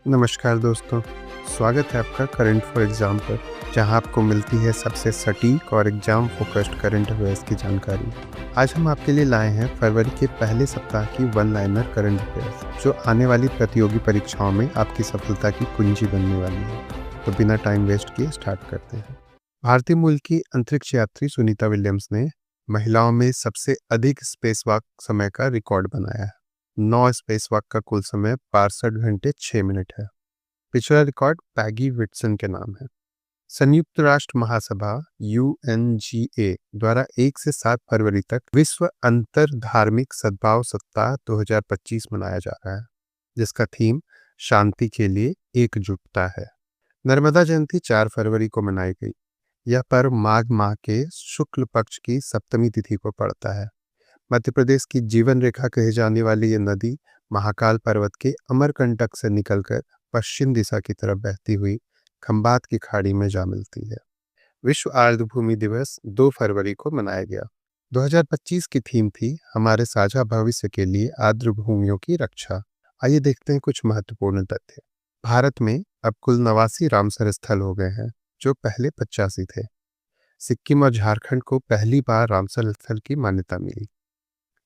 नमस्कार दोस्तों, स्वागत है आपका करंट फॉर एग्ज़ाम पर, जहां आपको मिलती है सबसे सटीक और एग्ज़ाम फोकस्ड करंट अफेयर्स की जानकारी। आज हम आपके लिए लाए हैं फरवरी के पहले सप्ताह की वन लाइनर करंट अफेयर्स, जो आने वाली प्रतियोगी परीक्षाओं में आपकी सफलता की कुंजी बनने वाली है। तो बिना टाइम वेस्ट किए स्टार्ट करते हैं। भारतीय मूल की अंतरिक्ष यात्री सुनीता विलियम्स ने महिलाओं में सबसे अधिक स्पेसवॉक समय का रिकॉर्ड बनाया है। 9 स्पेसवॉक का कुल समय 62 घंटे 6 मिनट है। पिछला रिकॉर्ड पैगी विटसन के नाम है। संयुक्त राष्ट्र महासभा UNGA द्वारा 1 से 7 फरवरी तक विश्व अंतर धार्मिक सद्भाव सप्ताह 2025 मनाया जा रहा है, जिसका थीम शांति के लिए एकजुटता है। नर्मदा जयंती 4 फरवरी को मनाई गई। यह पर्व माघ माह के शुक्ल पक्ष की सप्तमी तिथि को पड़ता है। मध्य प्रदेश की जीवन रेखा कही जाने वाली ये नदी महाकाल पर्वत के अमरकंटक से निकलकर पश्चिम दिशा की तरफ बहती हुई खंबात की खाड़ी में जा मिलती है। विश्व आर्द्रभूमि दिवस 2 फरवरी को मनाया गया। 2025 की थीम थी हमारे साझा भविष्य के लिए आर्द्रभूमियों की रक्षा। आइए देखते हैं कुछ महत्वपूर्ण तथ्य। भारत में अब कुल 89 रामसर स्थल हो गए हैं, जो पहले 85 थे। सिक्किम और झारखंड को पहली बार रामसर स्थल की मान्यता मिली।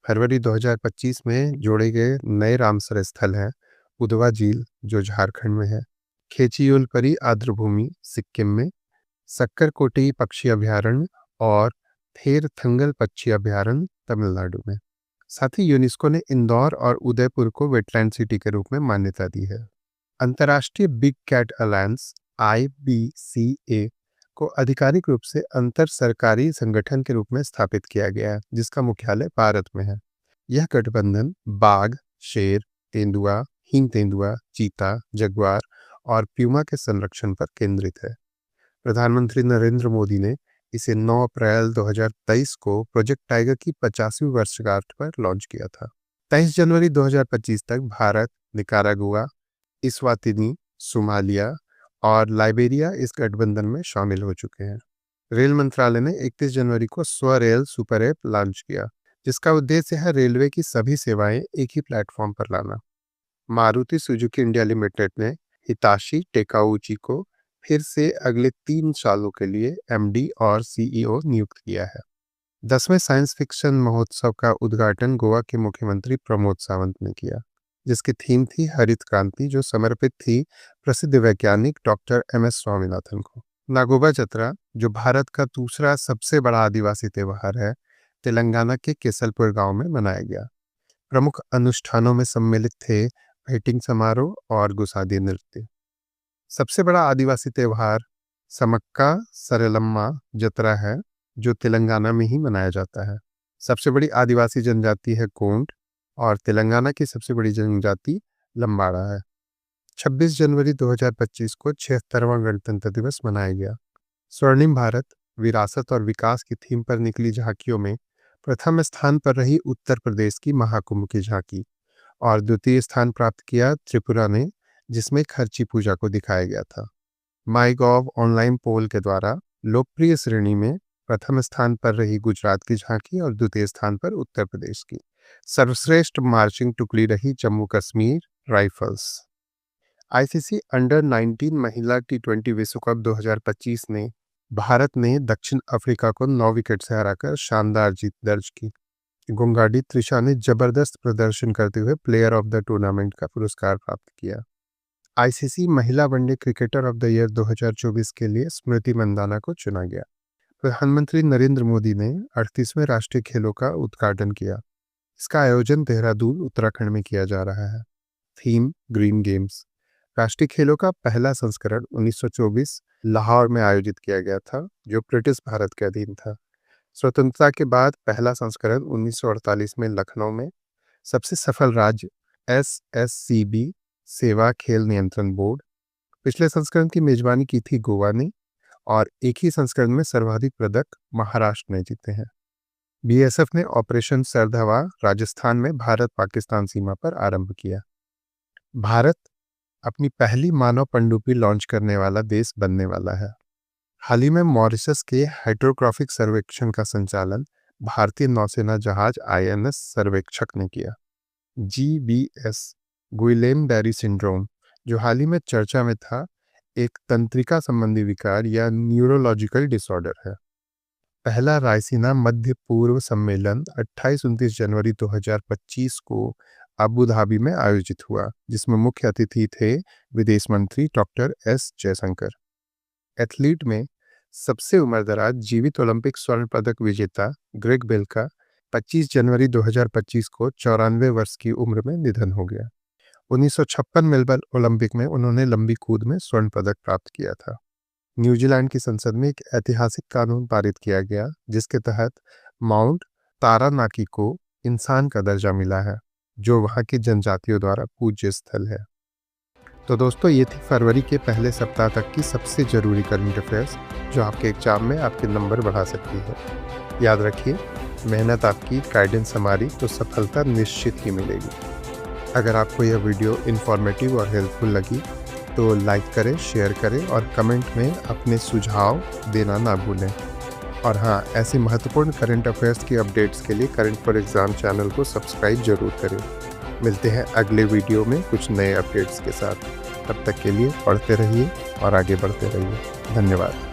फरवरी 2025 में जोड़े गए नए रामसर स्थल हैं उदवा झील, जो झारखंड में है, खेचियोलपरी आर्द्रभूमि सिक्किम में, सक्करकोटी पक्षी अभयारण्य और थेरथंगल पक्षी अभयारण्य तमिलनाडु में। साथ ही यूनेस्को ने इंदौर और उदयपुर को वेटलैंड सिटी के रूप में मान्यता दी है। अंतर्राष्ट्रीय बिग कैट अलायंस IBCA को आधिकारिक रूप से अंतर सरकारी संगठन के रूप में स्थापित किया गया है, जिसका मुख्यालय भारत में है। यह गठबंधन बाघ, शेर, तेंदुआ, हीन तेंदुआ, चीता, जगुआर और प्यूमा के संरक्षण पर केंद्रित है। प्रधानमंत्री नरेंद्र मोदी ने इसे 9 अप्रैल 2023 को प्रोजेक्ट टाइगर की 50वीं वर्षगांठ पर लॉन्च किया था। 23 जनवरी 2025 तक भारत, निकारागुआ, इस्वातिनी, सोमालिया और लाइबेरिया इस गठबंधन में शामिल हो चुके हैं। रेल मंत्रालय ने 31 जनवरी को स्वरेल सुपर ऐप लॉन्च किया, जिसका उद्देश्य है रेलवे की सभी सेवाएं एक ही प्लेटफॉर्म पर लाना। मारुति सुजुकी इंडिया लिमिटेड ने हिताशी टेकाउची को फिर से अगले 3 सालों के लिए MD और CEO नियुक्त किया है। 10वें साइंस फिक्शन महोत्सव का उद्घाटन गोवा के मुख्यमंत्री प्रमोद सावंत ने किया, जिसकी थीम थी हरित क्रांति, जो समर्पित थी प्रसिद्ध वैज्ञानिक डॉक्टर MS स्वामीनाथन को। नागोबा जत्रा, जो भारत का दूसरा सबसे बड़ा आदिवासी त्योहार है, तेलंगाना के केसलपुर गांव में मनाया गया। प्रमुख अनुष्ठानों में सम्मिलित थे भेटिंग समारोह और गुसादी नृत्य। सबसे बड़ा आदिवासी त्योहार समक्का सरलम्मा जत्रा है, जो तेलंगाना में ही मनाया जाता है। सबसे बड़ी आदिवासी जनजाति है गोंड और तेलंगाना की सबसे बड़ी जनजाति लंबाड़ा है। 26 जनवरी 2025 को 76वां गणतंत्र दिवस मनाया गया। स्वर्णिम भारत, विरासत और विकास की थीम पर निकली झांकियों में प्रथम स्थान पर रही उत्तर प्रदेश की महाकुंभ की झांकी और द्वितीय स्थान प्राप्त किया त्रिपुरा ने, जिसमें खर्ची पूजा को दिखाया गया था। माईगॉव ऑनलाइन पोल के द्वारा लोकप्रिय श्रेणी में प्रथम स्थान पर रही गुजरात की झांकी और द्वितीय स्थान पर उत्तर प्रदेश की। सर्वश्रेष्ठ मार्चिंग टुकड़ी रही Jammu Kashmir rifles. ICC under 19 महिला T20 विश्व कप 2025 ने भारत ने दक्षिण अफ्रीका को 9 विकेट से हराकर शानदार जीत दर्ज की। गुंगाडी त्रिशा ने जबरदस्त प्रदर्शन करते हुए प्लेयर ऑफ द टूर्नामेंट का पुरस्कार प्राप्त किया। ICC महिला one day cricketer of the year 2024 के लिए स्मृति मंदाना को चुना गया। प्रधानमंत्री नरेंद्र मोदी ने 38वें राष्ट्रीय खेलों का उद्घाटन किया। इसका आयोजन देहरादून, उत्तराखंड में किया जा रहा है। Theme green games. राष्ट्रीय खेलों का पहला संस्करण 1924 लाहौर में आयोजित किया गया था, जो ब्रिटिश भारत के अधीन था। स्वतंत्रता के बाद पहला संस्करण 1948 में लखनऊ में। सबसे सफल राज्य SSCB सेवा खेल नियंत्रण बोर्ड। पिछले संस्करण की मेजबानी की थी गोवा ने और एक ही संस्करण में सर्वाधिक पदक महाराष्ट्र ने जीते हैं। BSF ने ऑपरेशन सरधवा राजस्थान में भारत पाकिस्तान सीमा पर आरंभ किया। भारत अपनी पहली मानव पनडुब्बी लॉन्च करने वाला देश बनने वाला है। हाल ही में मॉरिशस के हाइड्रोग्राफिक सर्वेक्षण का संचालन भारतीय नौसेना जहाज INS सर्वेक्षक ने किया। GBS गुइलेम बैरी सिंड्रोम जो हाल ही में चर्चा में था, एक तंत्रिका संबंधी विकार या न्यूरोलॉजिकल डिसऑर्डर है। पहला रायसीना मध्य पूर्व सम्मेलन 28-29 जनवरी 2025 को अबू धाबी में आयोजित हुआ, जिसमें मुख्य अतिथि थे विदेश मंत्री डॉक्टर एस जयशंकर। एथलीट में सबसे उम्रदराज जीवित ओलंपिक स्वर्ण पदक विजेता ग्रेग बेल का 25 जनवरी 2025 को 94 वर्ष की उम्र में निधन हो गया। 1956 मेलबर्न ओलंपिक में उन्होंने लंबी कूद में स्वर्ण पदक प्राप्त किया था। न्यूजीलैंड की संसद में एक ऐतिहासिक कानून पारित किया गया, जिसके तहत माउंट तारानाकी को इंसान का दर्जा मिला है, जो वहाँ की जनजातियों द्वारा पूज्य स्थल है। तो दोस्तों, ये थी फरवरी के पहले सप्ताह तक की सबसे ज़रूरी करंट अफेयर्स, जो आपके एग्जाम में आपके नंबर बढ़ा सकती है। याद रखिए, मेहनत आपकी, गाइडेंस हमारी, तो सफलता निश्चित ही मिलेगी। अगर आपको यह वीडियो इन्फॉर्मेटिव और हेल्पफुल लगी तो लाइक करें, शेयर करें और कमेंट में अपने सुझाव देना ना भूलें। और हाँ, ऐसी महत्वपूर्ण करंट अफेयर्स की अपडेट्स के लिए करंट फॉर एग्जाम चैनल को सब्सक्राइब जरूर करें। मिलते हैं अगले वीडियो में कुछ नए अपडेट्स के साथ। तब तक के लिए पढ़ते रहिए और आगे बढ़ते रहिए। धन्यवाद।